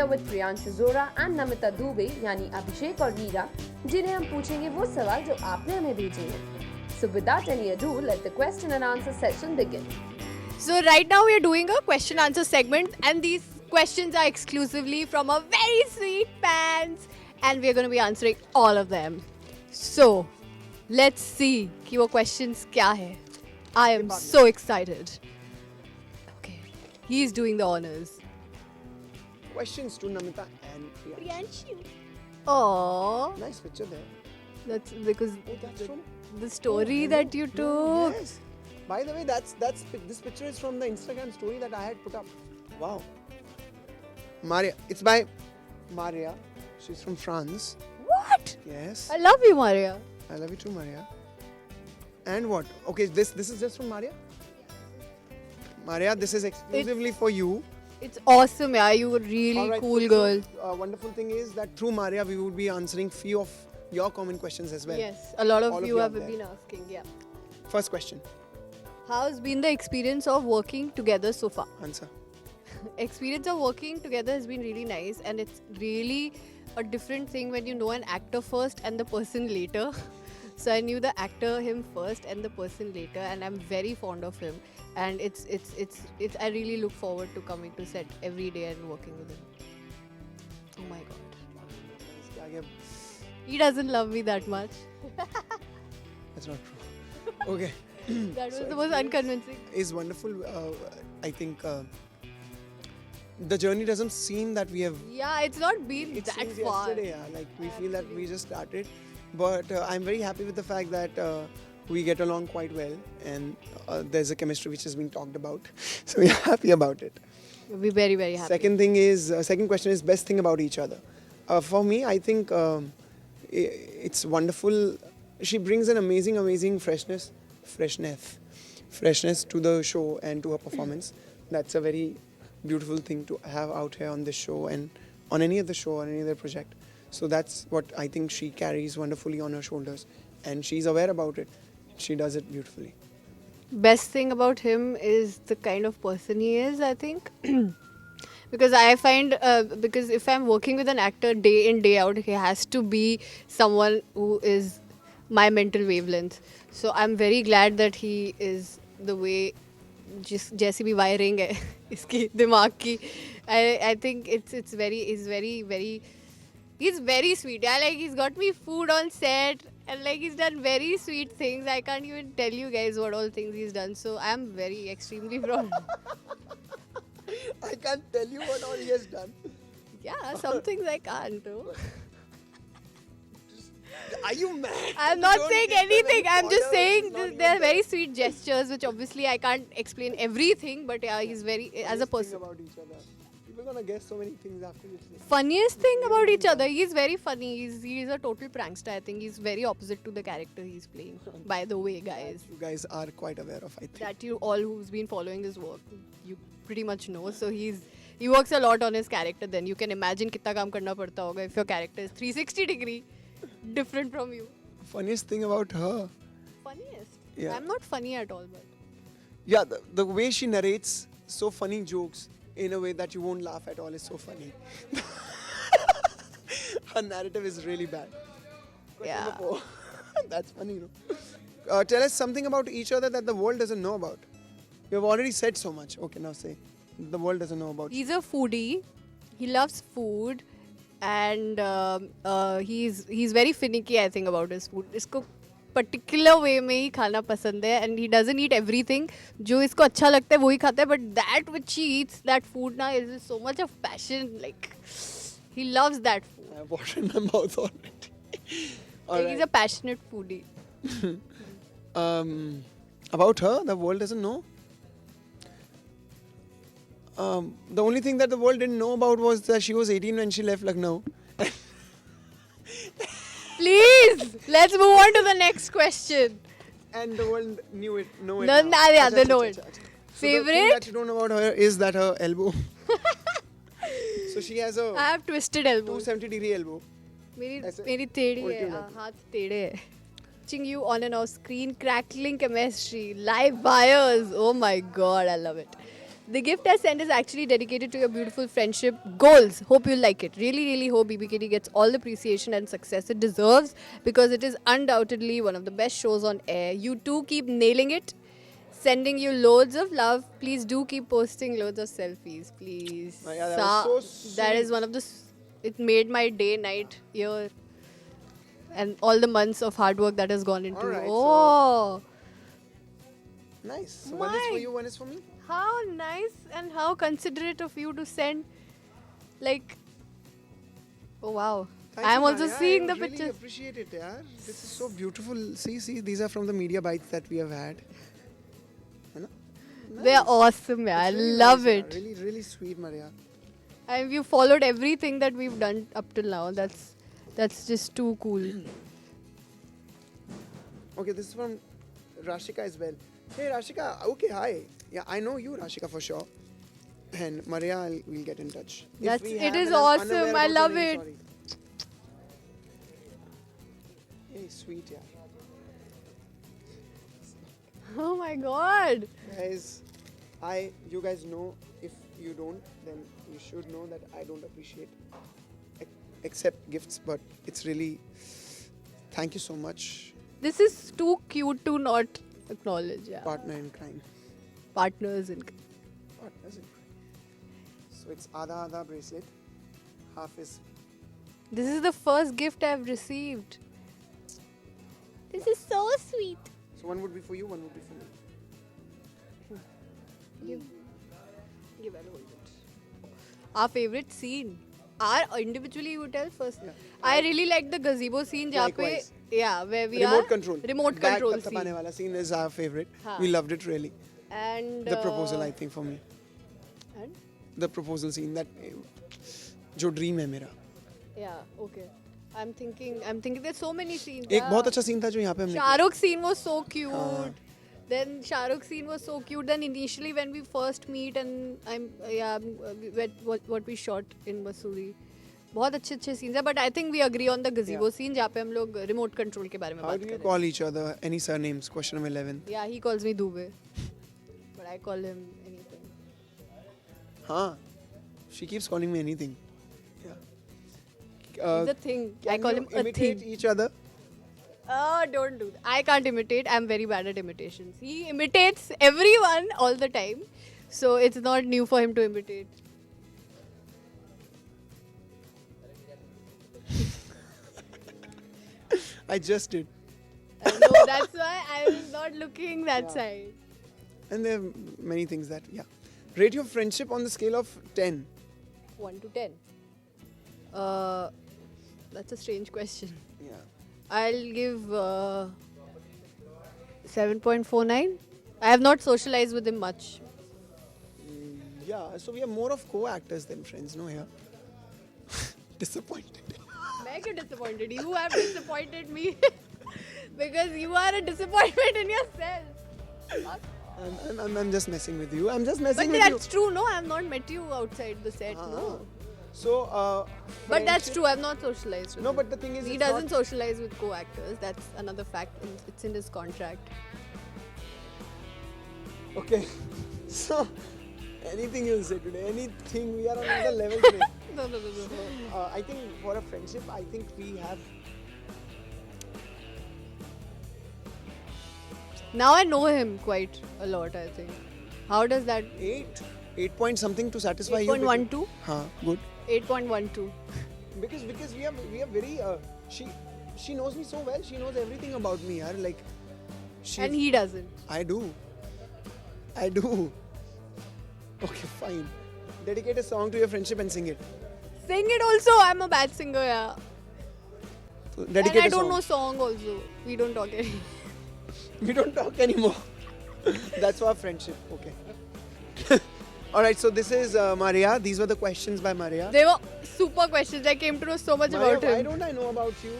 here with Priyanshu Zora and Namita Dubey यानी अभिषेक और नीरा, जिन्हें हम पूछेंगे वो सवाल जो आपने हमें भेजे हैं. So without any ado, let the question and answer session begin. So right now we are doing a question answer segment, and these questions are exclusively from our very sweet fans, and we are going to be answering all of them. So let's see कि वो questions क्या है. I am so excited. Okay, he is doing the honors. Questions to Namita and Priyanshu. Oh, Nice picture there. that's because Oh, that's from. the story Oh, that you no, took. Yes. By the way, this picture is from the Instagram story that I had put up. Wow. Maria. It's by Maria. She's from France. What? Yes. I love you, Maria. I love you too, Maria. And what? Okay, this is just from Maria? Maria, this is exclusively for you. It's awesome, yeah. You were really Alright, cool so, girl. Wonderful thing is that through Maria, we would be answering few of your common questions as well. Yes, a lot All of of you you have out there. been asking, yeah. First question. How's been the experience of working together so far? Answer. Experience of working together has been really nice, and it's really a different thing when you know an actor first and the person later. So I knew the actor him first and the person later, and I'm very fond of him. And it's I really look forward to coming to set every day and working with him. Oh my god. He doesn't love me that much. That's not true. Okay. That was So the most unconvincing. Is wonderful. I think the journey doesn't seem that we have. Yeah, it's not been It that seems far. yesterday, yeah. Like we feel that we just started, but I'm very happy with the fact that we get along quite well, and there's a chemistry which has been talked about. So we're happy about it. We're very, very happy. Second question is best thing about each other. For me, I think it's wonderful. She brings an amazing freshness to the show and to her performance. That's a very beautiful thing to have out here on this show and on any other show or any other project. So that's what I think she carries wonderfully on her shoulders, and she's aware about it. She does it beautifully. Best thing about him is the kind of person he is, I think. Because I find, because if I'm working with an actor day in, day out, he has to be someone who is my mental wavelength. So I'm very glad that he is the way, जैसी भी wiring है इसकी दिमाग की. I think he's very sweet. Yeah, like he's got me food on set, and like he's done very sweet things. I can't even tell you guys what all things he's done. So I'm very extremely proud. I can't tell you what all he has done. Yeah, some things I can't do. Are you mad? I'm not Don't saying give them anything. any I'm just order. saying It's not they're even very sweet gestures, which obviously I can't explain everything. But yeah, he's very, as a Funniest person. thing about each other. People gonna guess so many things after this. Funniest thing about each other, he's very funny. He's a total prankster. I think he's very opposite to the character he's playing. By the way, guys, You guys are quite aware of, I think. that you all who's been following his work, you pretty much know. So he works a lot on his character. Then you can imagine कितना काम करना पड़ता होगा if your character is 360 degree different from you. Funniest thing about her. Funniest. Yeah. I'm not funny at all, but Yeah, the way she narrates so funny jokes in a way that you won't laugh at all is so funny. Her narrative is really bad. Question Yeah. number 4. That's funny, no? Tell us something about each other that the world doesn't know about. You have already said so much. Okay, now say. The world doesn't know about you. he's a foodie. He loves food, and he's very finicky. I think about his food. इसको particular way में ही खाना पसंद है, and he doesn't eat everything. जो इसको अच्छा लगता है वो ही खाता है. But that which he eats, that food now is so much of passion. Like he loves that food. I have water in my mouth already. Like, he's a passionate foodie. About her, the world doesn't know. The only thing that the world didn't know about was that she was 18 when she left Lucknow. Please, let's move on to the next question. And the world knew it. Know it. No, now. yeah, Acha, they acha, know acha, it. acha, acha. So the Favorite? thing that you don't know about her is that her elbow. So she has a I have twisted elbows. 270-degree elbow. मेरी टेढ़ी उल्टी है, हो जाती है। हाथ टेढ़े है. Watching you on and off screen, crackling chemistry, live wires. Oh my god, I love it. The gift I sent is actually dedicated to your beautiful friendship goals. Hope you like it. Really, really hope BBKT gets all the appreciation and success it deserves because it is undoubtedly one of the best shows on air. You two keep nailing it. Sending you loads of love. Please do keep posting loads of selfies, please. Oh, yeah, that was so That is sweet. one of the. It made my day, night, year, and all the months of hard work that has gone into. Alright, Oh. Nice. So one is for My- you, one is for me. How nice and how considerate of you to send, like, oh wow. Thank I'm you, also Maya. seeing the I really pictures. appreciate it, yaar. This is so beautiful. See, these are from the media bites that we have had. है ना? They're awesome, yeah. I It's really love nice, it. yaar. Really, really sweet, Maria. And you followed everything that we've done up till now. That's just too cool. Okay, this is from Rashika as well. Hey, Rashika. Okay, hi. Yeah, I know you, Rashika, for sure. And Maria, we'll get in touch. If That's- we it have is and I'm awesome. unaware I about your love name, it. sorry. Hey, sweet, yeah. Oh my god. Guys, you guys know, if you don't, then you should know that I don't appreciate accept gifts, but it's really, thank you so much, This is too cute to not acknowledge, yeah. partner in crime. Partners in. Partners in crime. So it's Adha bracelet, half is, This is the first gift I've received. This is so sweet. so one would be for you, one would be for me. Give I'll hold it. Our favorite scene. Our individually you tell first. Yeah. I really like the gazebo scene जहाँ पे Likewise. where we Remote are control. remote Back control tapane scene wala scene is our favorite. हाँ. We loved it really. and The proposal, I think, for me. and The proposal scene, that जो dream है मेरा. yeah okay. I'm thinking there's so many scenes. एक बहुत अच्छा scene था जो यहाँ पे हमने Shahrukh scene was so cute. हाँ. Then Shahrukh scene was so cute. Then initially when we first meet and what we shot in Masuri. बहुत अच्छे अच्छे scenes है. But I think we agree on the gazebo scene जहाँ पे हम लोग remote control के बारे में How बात do कर you रहे call each other? Any surnames? Question number 11. हैं. Yeah, he calls me Dube. But I call him anything. हाँ. She keeps calling me anything. Yeah. He's a thing. I Can call you him a imitate thing. each other? Oh, don't do that. I can't imitate. I'm very bad at imitations. He imitates everyone all the time. So it's not new for him to imitate. I just did. No, that's why I was not looking that side. And there are many things that, yeah. Rate your friendship on the scale of 10. 1 to 10. That's a strange question. Yeah. I'll give 7.49. I have not socialized with him much. Yeah, so we are more of co-actors than friends, no? Yeah. Disappointed. मैं क्यों disappointed? You have disappointed me. Because you are a disappointment in yourself. I'm just messing with you. I'm just messing But with you. that's true, no? I have not met you outside the set, no. So, But that's friendship- true, I have not socialized with No, him. but the thing is, He it's doesn't not- socialize with co-actors. That's another fact. It's in his contract. Okay. So, anything you'll say today, anything, we are on another level today. No. I think for a friendship, I think we have. Now I know him quite a lot, I think. How does that... 8 point something to satisfy you. 8.12? Haan, good. 8.12. Because we are very she knows me so well. She knows everything about me, yaar. Like she. And he doesn't. I do. Okay, fine. Dedicate a song to your friendship and sing it. Sing it also. I'm a bad singer, yeah. So And dedicate I a don't song. know song also. We don't talk anymore. We don't talk anymore. That's our friendship. Okay. Alright, so this is Maria. These were the questions by Maria. They were super questions. I came to know so much Maria, about why him. don't I know about you?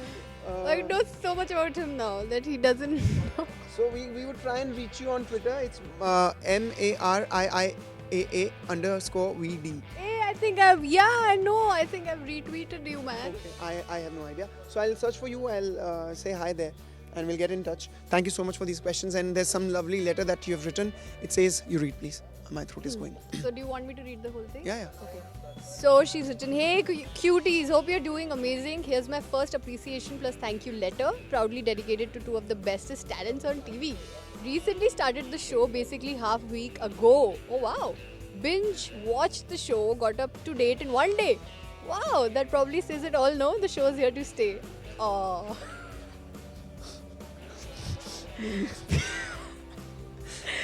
I know so much about him now that he doesn't know. So we would try and reach you on Twitter. It's MARIIAA_VD. Hey, I think I know. I think I've retweeted you, man. Okay, I have no idea. So I'll search for you. I'll say hi there, and we'll get in touch. Thank you so much for these questions. And there's some lovely letter that you have written. It says, you read, please. my throat is going. So do you want me to read the whole thing? Yeah. Okay. So she's written, "Hey cuties, hope you're doing amazing. Here's my first appreciation plus thank you letter, proudly dedicated to two of the bestest talents on TV. Recently started the show basically half week ago. Oh wow. Binge watched the show, got up to date in one day. Wow, that probably says it all, no? The show's here to stay. Oh.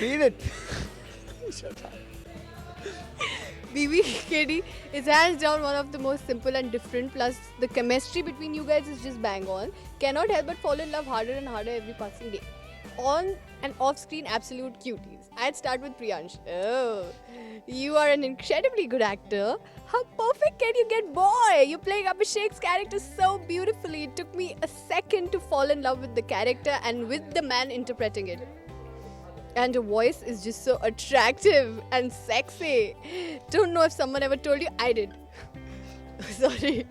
Read it. Shut up. BBKD is hands down one of the most simple and different. Plus, the chemistry between you guys is just bang on. Cannot help but fall in love harder and harder every passing day. On and off screen, absolute cuties. I'd start with Priyansh. Oh, you are an incredibly good actor. How perfect can you get, boy? You're playing Abhishek's character so beautifully. It took me a second to fall in love with the character and with the man interpreting it. And your voice is just so attractive and sexy. Don't know if someone ever told you. I did. Sorry.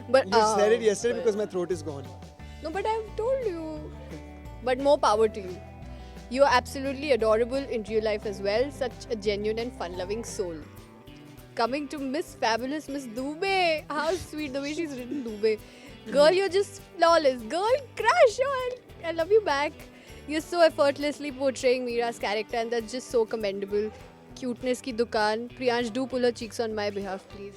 But You said it yesterday but- because my throat is gone. No, but I've told you. But more power to you. You are absolutely adorable in real life as well. Such a genuine and fun-loving soul. Coming to Miss Fabulous Miss Dubey. How sweet the way she's written Dubey. Girl, you're just flawless. Girl, crush. Oh, I love you back. You're so effortlessly portraying Meera's character and that's just so commendable. Cuteness ki dukaan. Priyansh, do pull her cheeks on my behalf, please.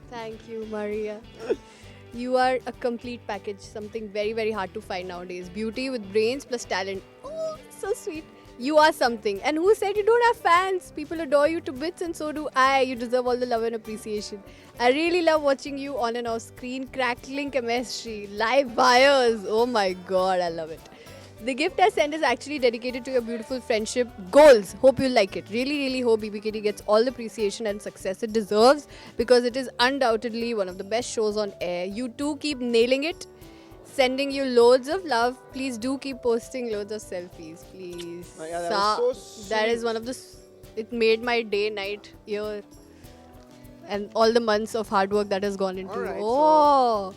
Thank you, Maria. You are a complete package, something very, very hard to find nowadays. Beauty with brains plus talent. Oh, so sweet. You are something. And who said you don't have fans? People adore you to bits and so do I. You deserve all the love and appreciation. I really love watching you on and off screen. Crackling chemistry. Live buyers. Oh my god, I love it. The gift I sent is actually dedicated to your beautiful friendship goals. Hope you like it. Really, really hope BBKT gets all the appreciation and success it deserves because it is undoubtedly one of the best shows on air. You two keep nailing it. Sending you loads of love. Please do keep posting loads of selfies, please. Oh, yeah, that was so That sweet. is one of the. It made my day, night, year, and all the months of hard work that has gone into. Alright, Oh.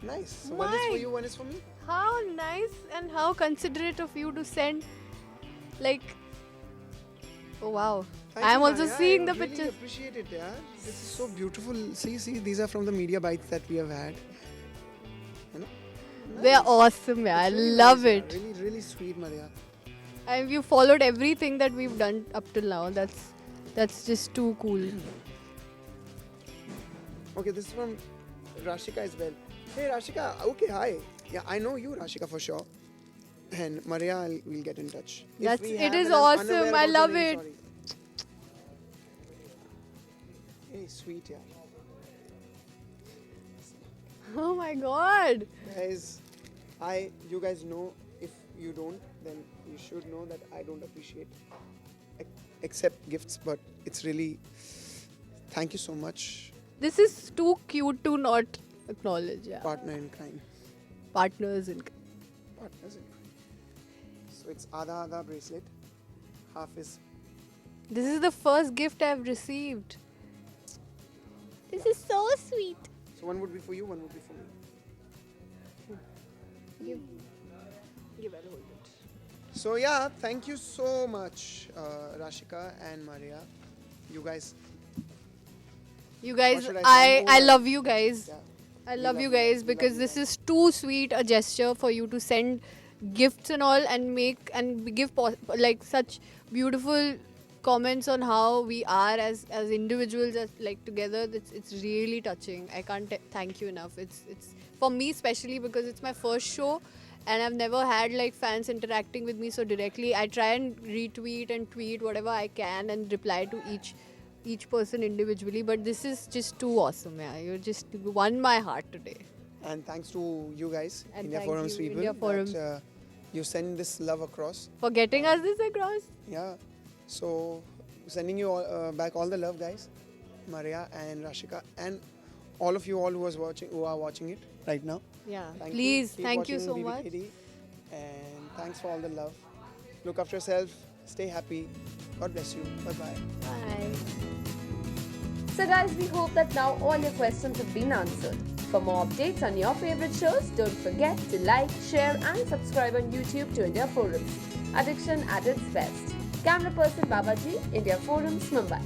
Nice. So one is for My- you, one is for me. How nice and how considerate of you to send, like, oh wow. Thank I'm you, also Maya. seeing the I really pictures. appreciate it, yeah. This is so beautiful. See, these are from the media bites that we have had. You know? They're Nice. awesome, yeah. I It's really love nice, it. yeah. Really, really sweet, Maria. And you followed everything that we've done up till now. That's just too cool. Okay, this is from Rashika as well. Hey, Rashika. Okay, hi. Yeah, I know you, Rashika, for sure. And Maria, we'll get in touch. If That's- we it have is and I'm awesome. unaware I about your love name, it. sorry. Hey, sweet, yeah. Oh my god. Guys, you guys know, if you don't, then you should know that I don't appreciate accept gifts, but it's really, thank you so much, This is too cute to not acknowledge, yeah. partner in crime. Partners in. Partners in crime. So it's Adha bracelet, half is, This is the first gift I've received. This is so sweet. so one would be for you, one would be for me. Give I'll hold it. So yeah, thank you so much, Rashika and Maria. You guys, You guys, should I I say? love you guys. yeah. I We love love you you. guys We love because you this guys. is too sweet a gesture for you to send gifts and all and make and give like such beautiful comments on how we are as individuals as like together. It's really touching. I can't thank you enough. It's for me especially because it's my first show and I've never had like fans interacting with me so directly. I try and retweet and tweet whatever I can and reply to each person individually, but this is just too awesome. Yeah, you just won my heart today. And thanks to you guys, And India thank Forums you, people, India Forums. that you send this love across. For getting us this across. Yeah. So sending you all, back all the love, guys, Maria and Rashika, and all of you all who are watching it right now. Yeah. Thank Please, Keep thank you watching so much. BBKD, and thanks for all the love. Look after yourself. Stay happy. God bless you. Bye bye. Bye. So guys, we hope that now all your questions have been answered. For more updates on your favorite shows, don't forget to like, share and subscribe on YouTube to India Forums. Addiction at its best. Camera person Babaji, India Forums, Mumbai.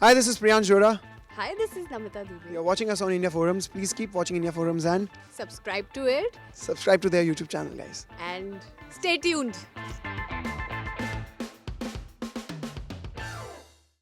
Hi, this is Priyansh Jora. Hi, this is Namita Dubey. You're watching us on India Forums. Please keep watching India Forums and Subscribe to it subscribe to their YouTube channel, guys. and stay tuned.